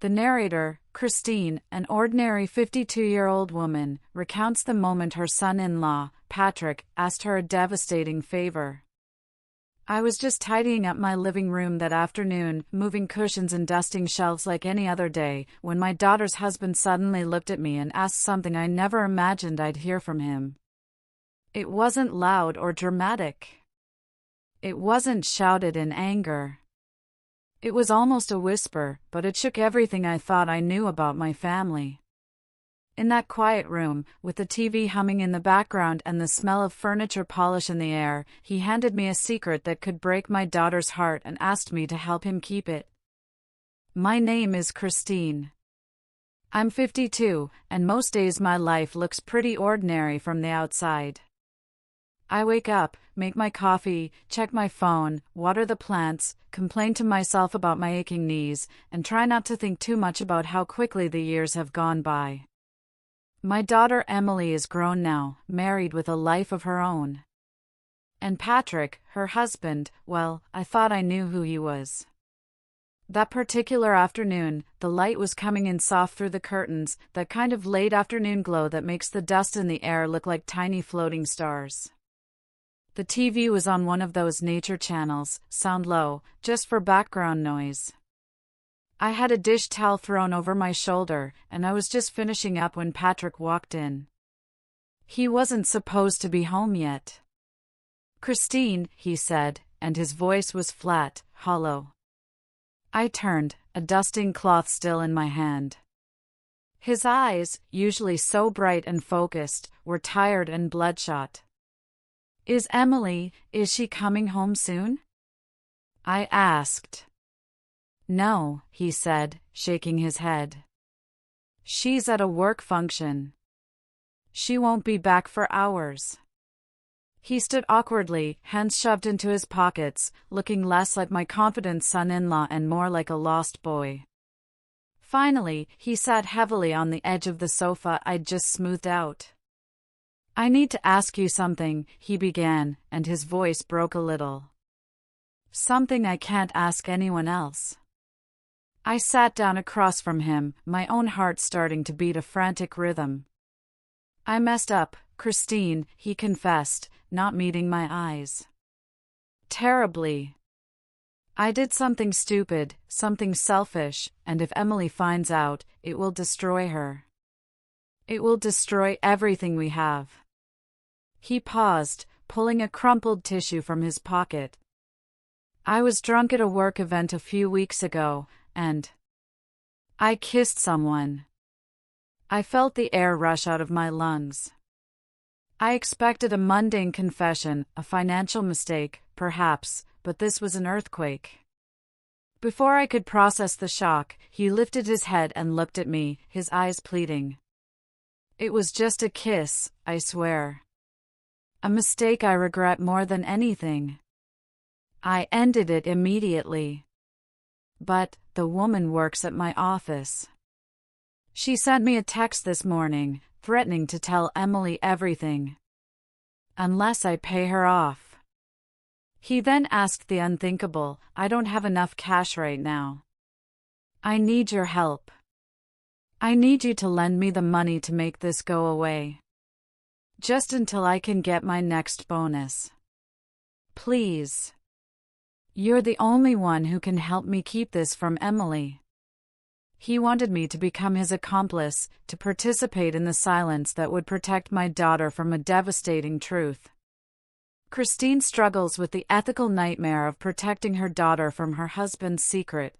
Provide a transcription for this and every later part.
The narrator, Christine, an ordinary 52-year-old woman, recounts the moment her son-in-law, Patrick, asked her a devastating favor. I was just tidying up my living room that afternoon, moving cushions and dusting shelves like any other day, when my daughter's husband suddenly looked at me and asked something I never imagined I'd hear from him. It wasn't loud or dramatic. It wasn't shouted in anger. It was almost a whisper, but it shook everything I thought I knew about my family. In that quiet room, with the TV humming in the background and the smell of furniture polish in the air, he handed me a secret that could break my daughter's heart and asked me to help him keep it. My name is Christine. I'm 52, and most days my life looks pretty ordinary from the outside. I wake up, make my coffee, check my phone, water the plants, complain to myself about my aching knees, and try not to think too much about how quickly the years have gone by. My daughter Emily is grown now, married with a life of her own. And Patrick, her husband, well, I thought I knew who he was. That particular afternoon, the light was coming in soft through the curtains, that kind of late afternoon glow that makes the dust in the air look like tiny floating stars. The TV was on one of those nature channels, sound low, just for background noise. I had a dish towel thrown over my shoulder, and I was just finishing up when Patrick walked in. He wasn't supposed to be home yet. "Christine," he said, and his voice was flat, hollow. I turned, a dusting cloth still in my hand. His eyes, usually so bright and focused, were tired and bloodshot. Is she coming home soon?" I asked. "No," he said, shaking his head. "She's at a work function. She won't be back for hours." He stood awkwardly, hands shoved into his pockets, looking less like my confident son-in-law and more like a lost boy. Finally, he sat heavily on the edge of the sofa I'd just smoothed out. "I need to ask you something," he began, and his voice broke a little. "Something I can't ask anyone else." I sat down across from him, my own heart starting to beat a frantic rhythm. "I messed up, Christine," he confessed, not meeting my eyes. "Terribly. I did something stupid, something selfish, and if Emily finds out, it will destroy her. It will destroy everything we have." He paused, pulling a crumpled tissue from his pocket. "I was drunk at a work event a few weeks ago, and I kissed someone. I felt the air rush out of my lungs. I expected a mundane confession, a financial mistake, perhaps, but this was an earthquake." Before I could process the shock, he lifted his head and looked at me, his eyes pleading. "It was just a kiss, I swear. A mistake I regret more than anything." I ended it immediately. "But the woman works at my office. She sent me a text this morning, threatening to tell Emily everything. Unless I pay her off." He then asked the unthinkable, "I don't have enough cash right now. I need your help. I need you to lend me the money to make this go away. Just until I can get my next bonus. Please. You're the only one who can help me keep this from Emily." He wanted me to become his accomplice, to participate in the silence that would protect my daughter from a devastating truth. Christine struggles with the ethical nightmare of protecting her daughter from her husband's secret.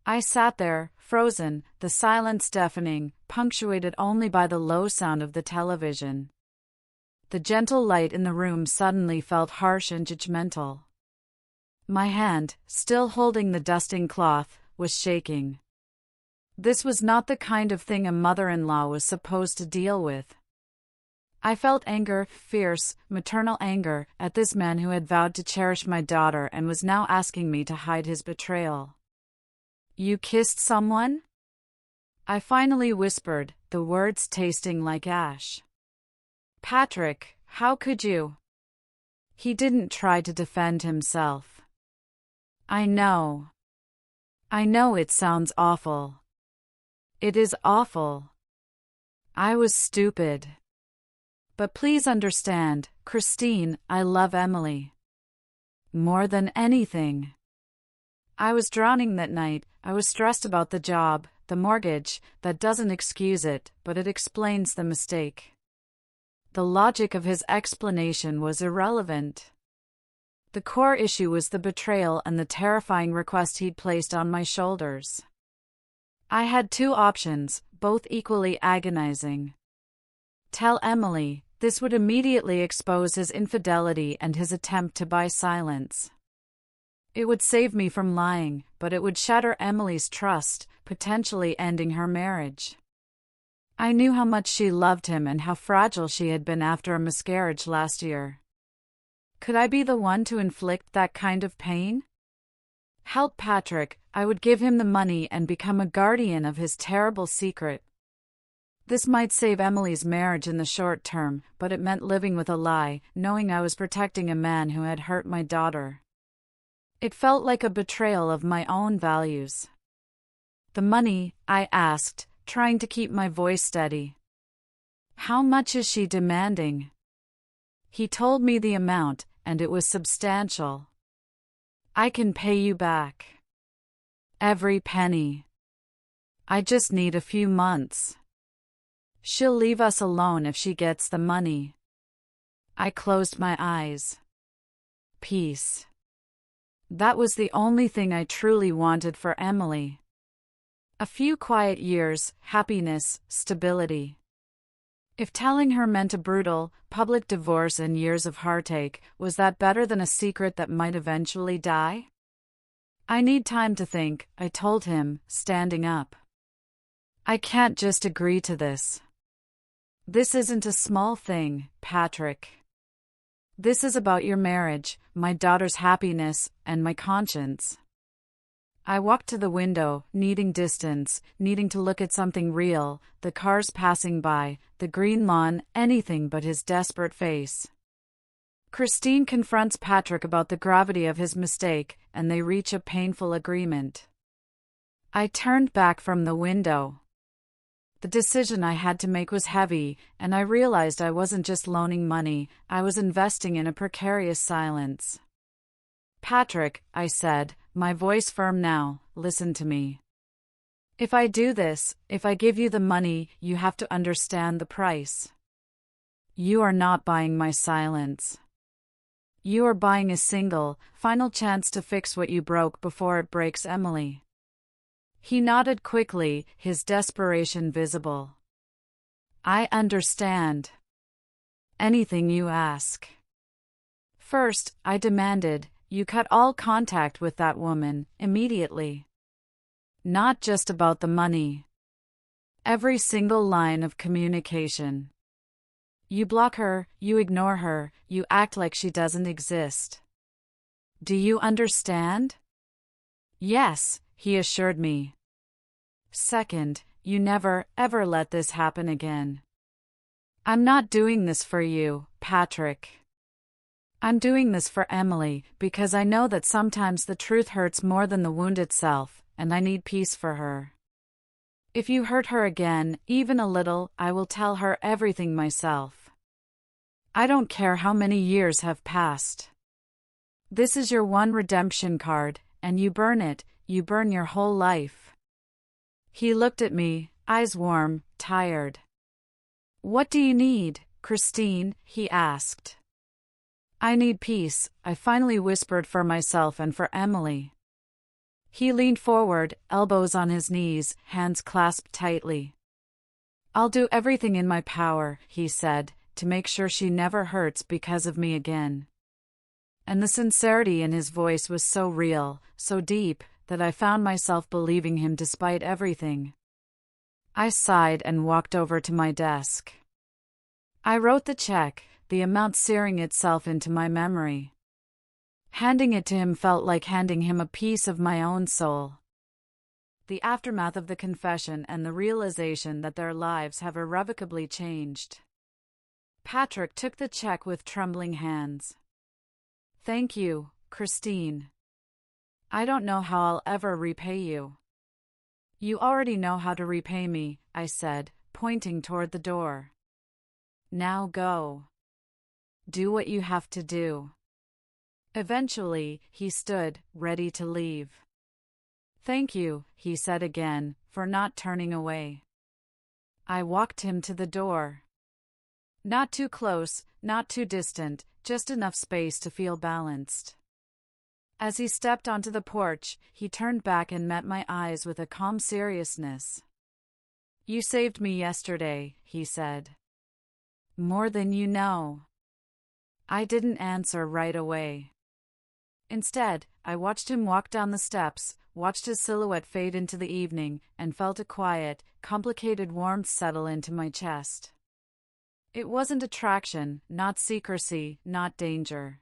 I sat there, frozen, the silence deafening, punctuated only by the low sound of the television. The gentle light in the room suddenly felt harsh and judgmental. My hand, still holding the dusting cloth, was shaking. This was not the kind of thing a mother-in-law was supposed to deal with. I felt anger, fierce, maternal anger, at this man who had vowed to cherish my daughter and was now asking me to hide his betrayal. "You kissed someone?" I finally whispered, the words tasting like ash. "Patrick, how could you?" He didn't try to defend himself. "I know. I know it sounds awful. It is awful. I was stupid. But please understand, Christine, I love Emily. More than anything. I was drowning that night. I was stressed about the job, the mortgage. That doesn't excuse it, but it explains the mistake. The logic of his explanation was irrelevant. The core issue was the betrayal and the terrifying request he'd placed on my shoulders. I had two options, both equally agonizing. Tell Emily. This would immediately expose his infidelity and his attempt to buy silence. It would save me from lying, but it would shatter Emily's trust, potentially ending her marriage. I knew how much she loved him and how fragile she had been after a miscarriage last year. Could I be the one to inflict that kind of pain? Help Patrick. I would give him the money and become a guardian of his terrible secret. This might save Emily's marriage in the short term, but it meant living with a lie, knowing I was protecting a man who had hurt my daughter. It felt like a betrayal of my own values. The money, I asked, trying to keep my voice steady. How much is she demanding? He told me the amount, and it was substantial. I can pay you back. Every penny. I just need a few months. She'll leave us alone if she gets the money. I closed my eyes. Peace. That was the only thing I truly wanted for Emily. A few quiet years, happiness, stability. If telling her meant a brutal, public divorce and years of heartache, was that better than a secret that might eventually die? I need time to think, I told him, standing up. I can't just agree to this. This isn't a small thing, Patrick. This is about your marriage, my daughter's happiness, and my conscience. I walked to the window, needing distance, needing to look at something real, the cars passing by, the green lawn, anything but his desperate face. Christine confronts Patrick about the gravity of his mistake, and they reach a painful agreement. I turned back from the window. The decision I had to make was heavy, and I realized I wasn't just loaning money, I was investing in a precarious silence. Patrick, I said, my voice firm now, listen to me. If I do this, if I give you the money, you have to understand the price. You are not buying my silence. You are buying a single, final chance to fix what you broke before it breaks Emily. He nodded quickly, his desperation visible. I understand. Anything you ask. First, I demanded, you cut all contact with that woman, immediately. Not just about the money. Every single line of communication. You block her, you ignore her, you act like she doesn't exist. Do you understand? Yes, he assured me. Second, you never, ever let this happen again. I'm not doing this for you, Patrick. I'm doing this for Emily, because I know that sometimes the truth hurts more than the wound itself, and I need peace for her. If you hurt her again, even a little, I will tell her everything myself. I don't care how many years have passed. This is your one redemption card, and you burn it, you burn your whole life. He looked at me, eyes warm, tired. What do you need, Christine? He asked. I need peace, I finally whispered for myself and for Emily. He leaned forward, elbows on his knees, hands clasped tightly. I'll do everything in my power, he said, to make sure she never hurts because of me again. And the sincerity in his voice was so real, so deep, that I found myself believing him despite everything. I sighed and walked over to my desk. I wrote the check, the amount searing itself into my memory. Handing it to him felt like handing him a piece of my own soul. The aftermath of the confession and the realization that their lives have irrevocably changed. Patrick took the check with trembling hands. Thank you, Christine. I don't know how I'll ever repay you. You already know how to repay me, I said, pointing toward the door. Now go. Do what you have to do. Eventually, he stood, ready to leave. Thank you, he said again, for not turning away. I walked him to the door. Not too close, not too distant, just enough space to feel balanced. As he stepped onto the porch, he turned back and met my eyes with a calm seriousness. You saved me yesterday, he said. More than you know. I didn't answer right away. Instead, I watched him walk down the steps, watched his silhouette fade into the evening, and felt a quiet, complicated warmth settle into my chest. It wasn't attraction, not secrecy, not danger.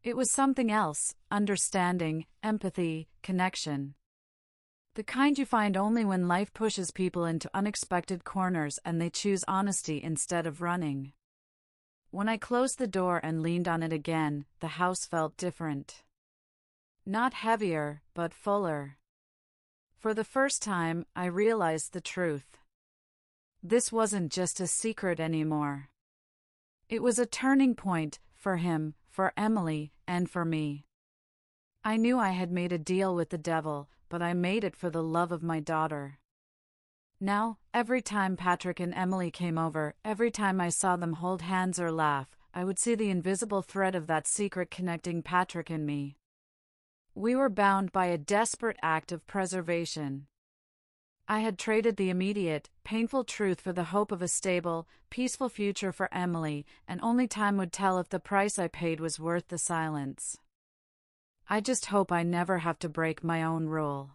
It was something else: understanding, empathy, connection. The kind you find only when life pushes people into unexpected corners and they choose honesty instead of running. When I closed the door and leaned on it again, the house felt different. Not heavier, but fuller. For the first time, I realized the truth. This wasn't just a secret anymore. It was a turning point, for him, for Emily, and for me. I knew I had made a deal with the devil, but I made it for the love of my daughter. Now, every time Patrick and Emily came over, every time I saw them hold hands or laugh, I would see the invisible thread of that secret connecting Patrick and me. We were bound by a desperate act of preservation. I had traded the immediate, painful truth for the hope of a stable, peaceful future for Emily, and only time would tell if the price I paid was worth the silence. I just hope I never have to break my own rule.